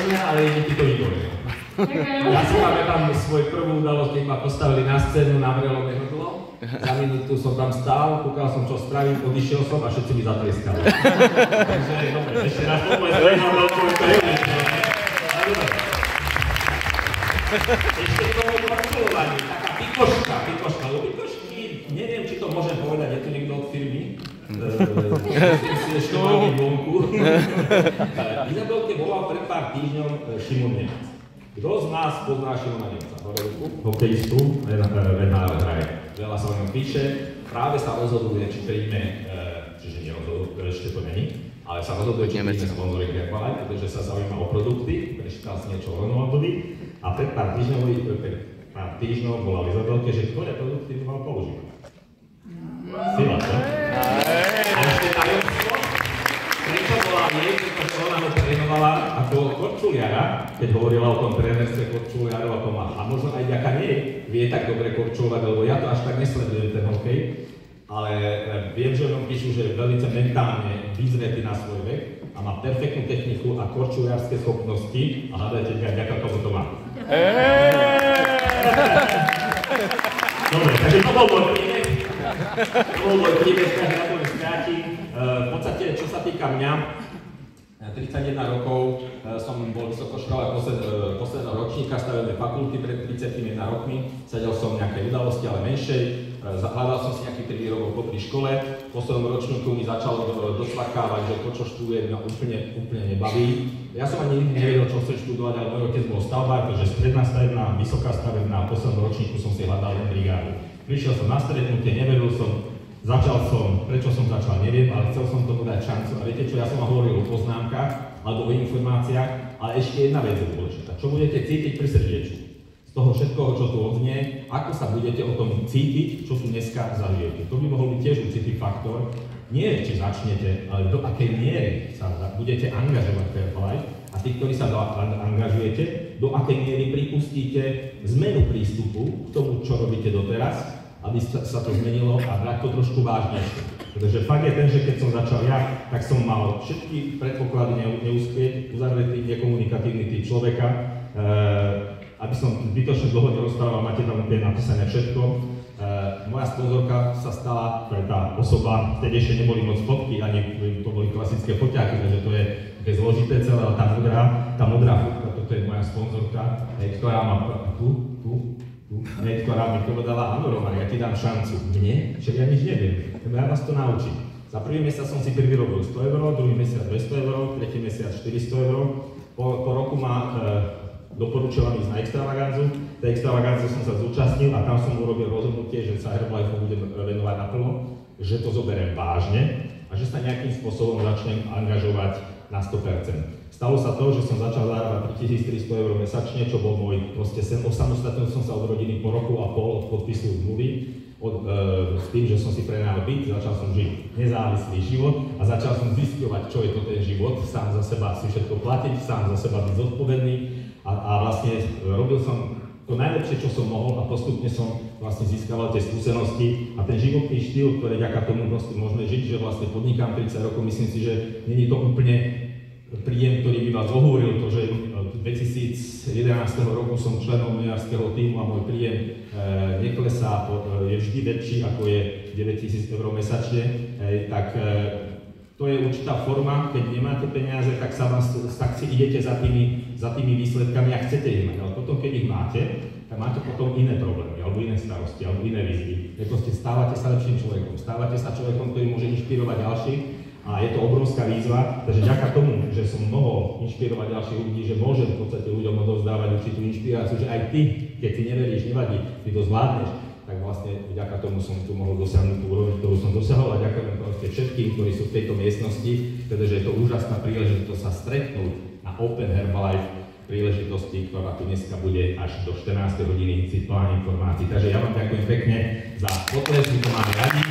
mňa, ale je ti to vyborné. Ja si pamätám svoju prvú udalosť, keď ma postavili na scénu na Vrelové hrdlo. Za minútu som tam stál, kúkal som, čo spravím, odišiel som a všetci mi zatleskali. Takže, dobre, ešte raz povedz, to je niečo. Ešte k tomu korčulovaniu, taká pikoška, lebo pikošky, neviem, či to môžem povedať, je tu niekto od firmy. Myslím si ešte veľmi vonku. Izabelke volal pred pár týždňom Šimon Nemec. Kto z nás pozná Šimona Nemca? Hokejistu, NHL hraje. Veľa sa o ňom píše, práve sa rozhoduje, či príjme, čiže nerozhoduje, ešte to není, ale sa rozhoduje, či príjme sponzoring Herbalife, pretože sa zaujíma o produkty, prečítal si niečo o Ronaldovi a pred pár týždňov volal Izabelke, že ktoré produkty by mal používať. Sila, čo? A ešte tajomstvo, prečo volal jej, pretože ona ho trénovala ako korčuliara, keď hovorila o tom trénerstve korčuliarov a tom a možno aj ďaká nej vie tak dobre korčulovať, lebo ja to až tak nesledujem ten hokej, ale viem, že o ňom píšu, že je veľmi mentálne vyzretý na svoj vek a má perfektnú techniku a korčuliarské schopnosti a hľadajte, ďaká tomu to má. Dobre, takže to bol môj príbeh. To bol môj príbeh, takže na to skrátim. V podstate, čo sa týka mňa, 31 rokov som bol vysokoškolák posledného ročníka stavebnej fakulty pred 31 rokmi. Sedel som v nejakej udalosti, ale menšej. Hľadal som si nejakých 3 rokov popri škole. V poslednom ročníku mi začalo dosvakávať, že to, čo študujem, mňa úplne nebaví. Ja som ani nikdy nevedel, čo chcem študovať, ale môj otec bol stavbár, takže stredná stavebná, vysoká stavebná, a v poslednom ročníku som si hľadal len brigádu. Prišiel som na stretnutie, nevedel som, prečo som začal, neviem, ale chcel som tomu dať šancu. A viete čo, ja som vám hovoril o poznámkach alebo o informáciách, ale ešte jedna vec je dôležitá. Čo budete cítiť pri srdiečku? Z toho všetkoho, čo tu odznie, ako sa budete o tom cítiť, čo tu dneska zažijete. To by mohol byť tiež určitý faktor. Nie, či začnete, ale do akej miery sa budete angažovať v Herbalife a tí, ktorí sa angažujete, do akej miery pripustíte zmenu prístupu k tomu, čo robíte doteraz, aby sa to zmenilo a brať to trošku vážnejšie. Pretože fakt je ten, že keď som začal ja, tak som mal všetky predpoklady neúspieť, uzavretý, nekomunikatívny typ človeka, aby som zbytočne dlho nerozprával, máte tam úplne napísané všetko. Moja sponzorka sa stala, to je tá osoba, vtedy ešte neboli moc fotky, ani to boli klasické foťáky, takže to je zložité celé, ale tá modrá fotka, toto je moja sponzorka, ktorá má ktorá mi povedala, áno Roman, ja ti dám šancu. Mne? Však ja nič neviem, ja vás to naučím. Za prvý mesiac som si privyrobil 100 €, druhý mesiac 200 €, tretí mesiac 400 €. Po roku ma doporučila ísť na extravaganzu. Tej extravaganze som sa zúčastnil a tam som urobil rozhodnutie, že sa Herbalife budem venovať naplno, že to zoberiem vážne a že sa nejakým spôsobom začnem angažovať na 100%. Stalo sa to, že som začal zarábať 3300 € mesačne, čo bol môj proste sen. Osamostatnil som sa od rodiny po roku a pol od podpisu zmluvy, s tým, že som si prenajal byt, začal som žiť nezávislý život a začal som zisťovať, čo je to ten život, sám za seba si všetko platiť, sám za seba byť zodpovedný a vlastne robil som to najlepšie, čo som mohol a postupne som vlastne získaval tie skúsenosti a ten životný štýl, ktorý vďaka tomu proste môžeme žiť, že vlastne podnikám 30 rokov, myslím si, že není to úplne príjem, ktorý by vás ohúril, to, že 2011 roku som členom miliardárskeho tímu a môj príjem neklesá, je vždy väčší, ako je 9000 € mesačne, tak to je určitá forma, keď nemáte peniaze, tak si idete za tými výsledkami a chcete ich mať, ale potom, keď ich máte, tak máte potom iné problémy, alebo iné starosti, alebo iné výzvy. Proste stávate sa lepším človekom, stávate sa človekom, ktorý môže inšpirovať ďalších. A je to obrovská výzva, takže vďaka tomu, že som mohol inšpirovať ďalších ľudí, že môžem v podstate ľuďom odovzdávať určitú inšpiráciu, že aj ty, keď si neveríš, nevadí, ty to zvládneš, tak vlastne vďaka tomu som tu mohol dosiahnuť tú úroveň, ktorú som dosiahol a ďakujem proste všetkým, ktorí sú v tejto miestnosti, pretože je to úžasná príležitosť sa stretnúť na Open Herbalife príležitosti, ktorá tu dneska bude až do 14. hodiny, si plán informácií. Takže ja vám ďakujem pekne za potlesk, my to máme radi.